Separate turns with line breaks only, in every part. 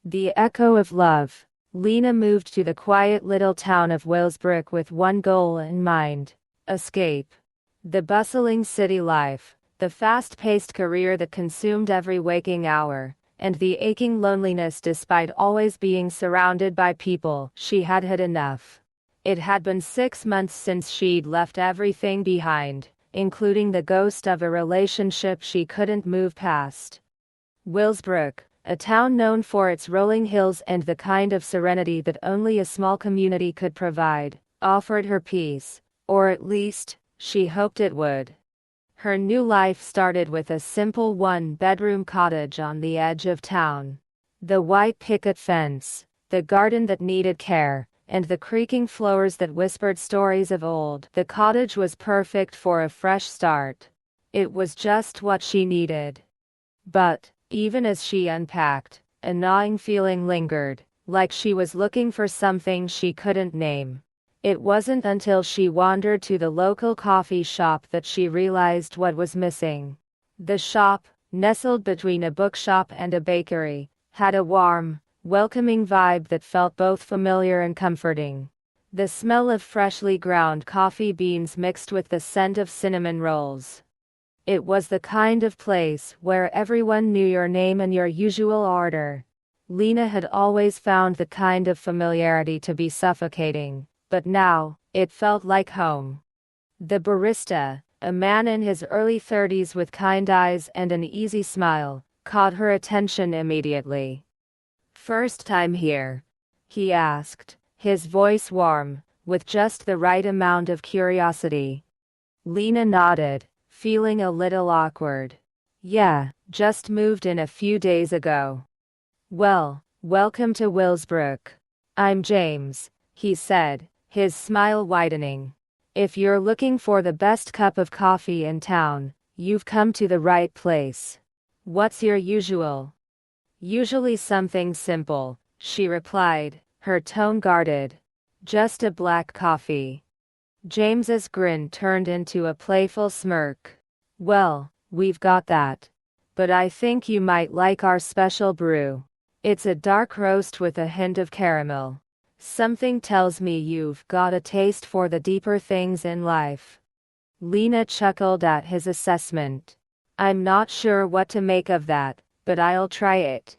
The echo of love. Lena moved to the quiet little town of Willsbrook with one goal in mind: escape. The bustling city life, the fast-paced career that consumed every waking hour, and the aching loneliness despite always being surrounded by people. She had had enough. It had been 6 months since she'd left everything behind, including the ghost of a relationship she couldn't move past. Willsbrook, a town known for its rolling hills and the kind of serenity that only a small community could provide, offered her peace, or at least, she hoped it would. Her new life started with a simple one-bedroom cottage on the edge of town. The white picket fence, the garden that needed care, and the creaking floors that whispered stories of old. The cottage was perfect for a fresh start. It was just what she needed. But, even as she unpacked, a gnawing feeling lingered, like she was looking for something she couldn't name. It wasn't until she wandered to the local coffee shop that she realized what was missing. The shop, nestled between a bookshop and a bakery, had a warm, welcoming vibe that felt both familiar and comforting. The smell of freshly ground coffee beans mixed with the scent of cinnamon rolls. It was the kind of place where everyone knew your name and your usual order. Lena had always found the kind of familiarity to be suffocating, but now, it felt like home. The barista, a man in his early 30s with kind eyes and an easy smile, caught her attention immediately. "First time here?" he asked, his voice warm, with just the right amount of curiosity. Lena nodded, feeling a little awkward. "Yeah, just moved in a few days ago." "Well, welcome to Willsbrook. I'm James," he said, his smile widening. "If you're looking for the best cup of coffee in town, you've come to the right place. What's your usual?" "Usually something simple," she replied, her tone guarded. "Just a black coffee." James's grin turned into a playful smirk. "Well, we've got that. But I think you might like our special brew. It's a dark roast with a hint of caramel. Something tells me you've got a taste for the deeper things in life." Lena chuckled at his assessment. "I'm not sure what to make of that, but I'll try it."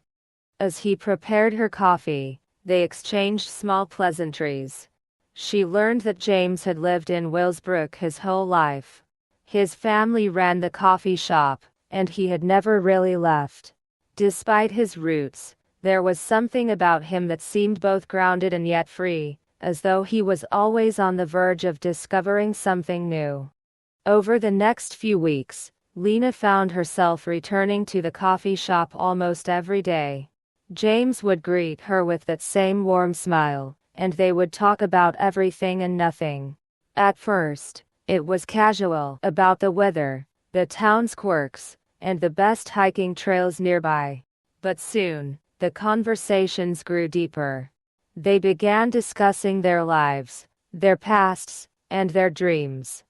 As he prepared her coffee, they exchanged small pleasantries. She learned that James had lived in Willsbrook his whole life. His family ran the coffee shop, and he had never really left. Despite his roots, there was something about him that seemed both grounded and yet free, as though he was always on the verge of discovering something new. Over the next few weeks, Lena found herself returning to the coffee shop almost every day. James would greet her with that same warm smile, and they would talk about everything and nothing. At first, it was casual, about the weather, the town's quirks, and the best hiking trails nearby. But soon, the conversations grew deeper. They began discussing their lives, their pasts, and their dreams.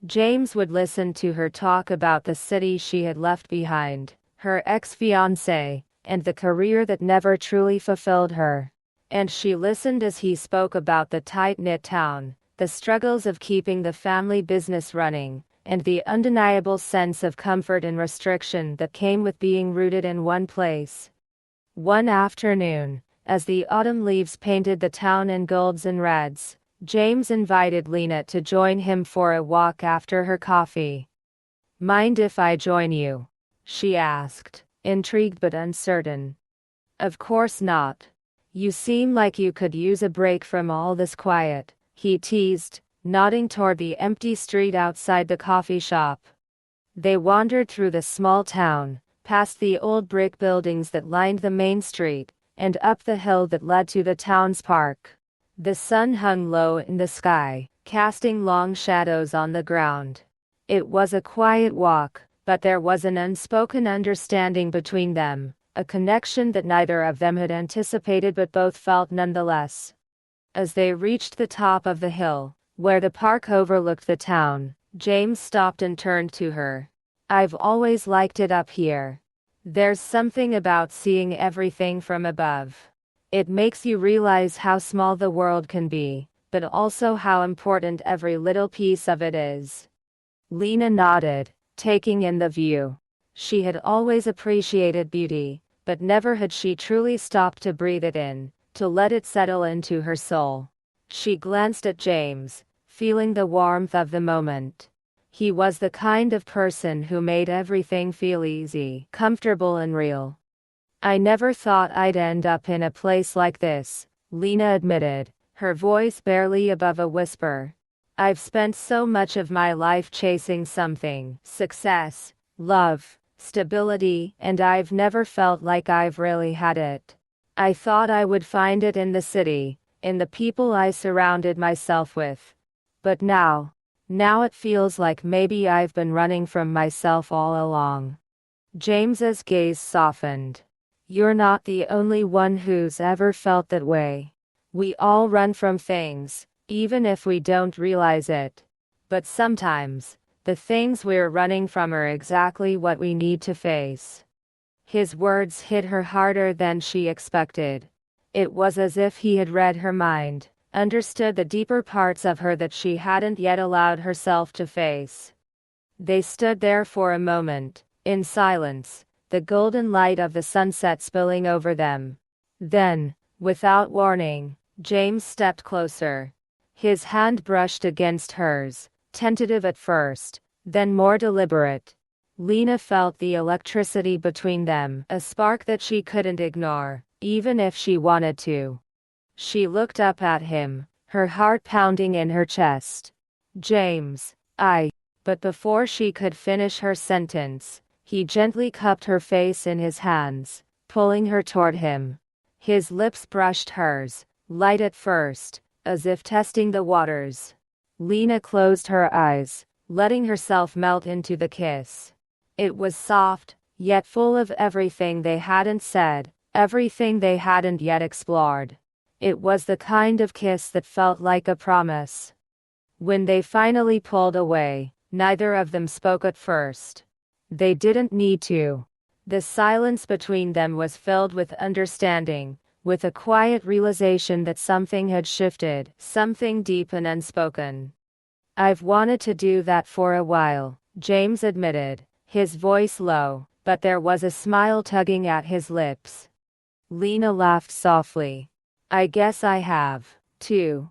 James would listen to her talk about the city she had left behind, her ex-fiancé, and the career that never truly fulfilled her. And she listened as he spoke about the tight-knit town, the struggles of keeping the family business running, and the undeniable sense of comfort and restriction that came with being rooted in one place. One afternoon, as the autumn leaves painted the town in golds and reds, James invited Lena to join him for a walk after her coffee. "Mind if I join you?" she asked, intrigued but uncertain. "Of course not. You seem like you could use a break from all this quiet," he teased, nodding toward the empty street outside the coffee shop. They wandered through the small town, past the old brick buildings that lined the main street, and up the hill that led to the town's park. The sun hung low in the sky, casting long shadows on the ground. It was a quiet walk, but there was an unspoken understanding between them, a connection that neither of them had anticipated but both felt nonetheless. As they reached the top of the hill, where the park overlooked the town, James stopped and turned to her. "I've always liked it up here. There's something about seeing everything from above. It makes you realize how small the world can be, but also how important every little piece of it is. Lena nodded, taking in the view. She had always appreciated beauty, but never had she truly stopped to breathe it in, to let it settle into her soul. She glanced at James, feeling the warmth of the moment. He was the kind of person who made everything feel easy, comfortable and real. I never thought I'd end up in a place like this, Lena admitted, her voice barely above a whisper. I've spent so much of my life chasing something, success, love, stability, and I've never felt like I've really had it. I thought I would find it in the city, in the people I surrounded myself with. But now it feels like maybe I've been running from myself all along. James's gaze softened. You're not the only one who's ever felt that way. We all run from things, even if we don't realize it. But sometimes, the things we're running from are exactly what we need to face. His words hit her harder than she expected. It was as if he had read her mind, understood the deeper parts of her that she hadn't yet allowed herself to face. They stood there for a moment, in silence, the golden light of the sunset spilling over them. Then, without warning, James stepped closer. His hand brushed against hers, tentative at first, then more deliberate. Lena felt the electricity between them, a spark that she couldn't ignore, even if she wanted to. She looked up at him, her heart pounding in her chest. James, but before she could finish her sentence, he gently cupped her face in his hands, pulling her toward him. His lips brushed hers, light at first, as if testing the waters. Lena closed her eyes, letting herself melt into the kiss. It was soft, yet full of everything they hadn't said, everything they hadn't yet explored. It was the kind of kiss that felt like a promise. When they finally pulled away, neither of them spoke at first. They didn't need to. The silence between them was filled with understanding, with a quiet realization that something had shifted, something deep and unspoken. I've wanted to do that for a while, James admitted, his voice low, but there was a smile tugging at his lips. Lena laughed softly. I guess I have, too.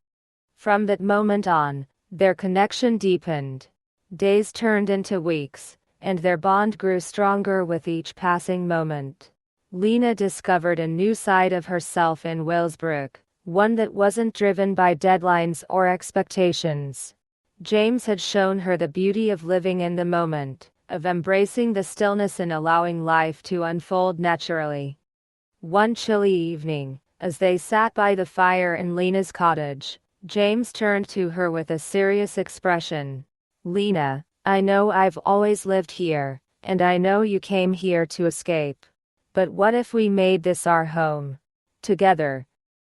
From that moment on, their connection deepened. Days turned into weeks, and their bond grew stronger with each passing moment. Lena discovered a new side of herself in Willsbrook, one that wasn't driven by deadlines or expectations. James had shown her the beauty of living in the moment, of embracing the stillness and allowing life to unfold naturally. One chilly evening, as they sat by the fire in Lena's cottage, James turned to her with a serious expression. Lena, I know I've always lived here, and I know you came here to escape. But what if we made this our home? Together.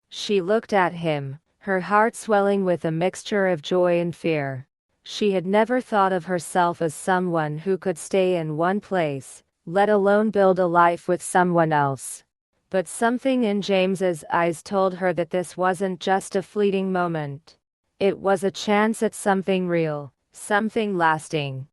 She looked at him, her heart swelling with a mixture of joy and fear. She had never thought of herself as someone who could stay in one place, let alone build a life with someone else. But something in James's eyes told her that this wasn't just a fleeting moment. It was a chance at something real, something lasting.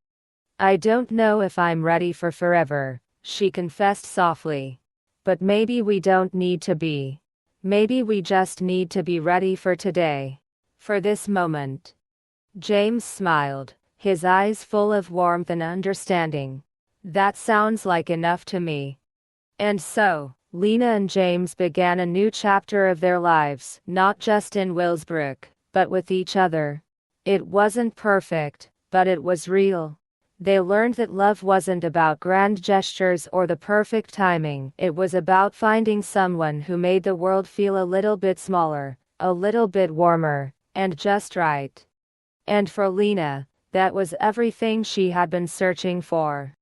I don't know if I'm ready for forever, she confessed softly. But maybe we don't need to be. Maybe we just need to be ready for today. For this moment. James smiled, his eyes full of warmth and understanding. That sounds like enough to me. And so, Lena and James began a new chapter of their lives, not just in Willsbrook, but with each other. It wasn't perfect, but it was real. They learned that love wasn't about grand gestures or the perfect timing. It was about finding someone who made the world feel a little bit smaller, a little bit warmer, and just right. And for Lena, that was everything she had been searching for.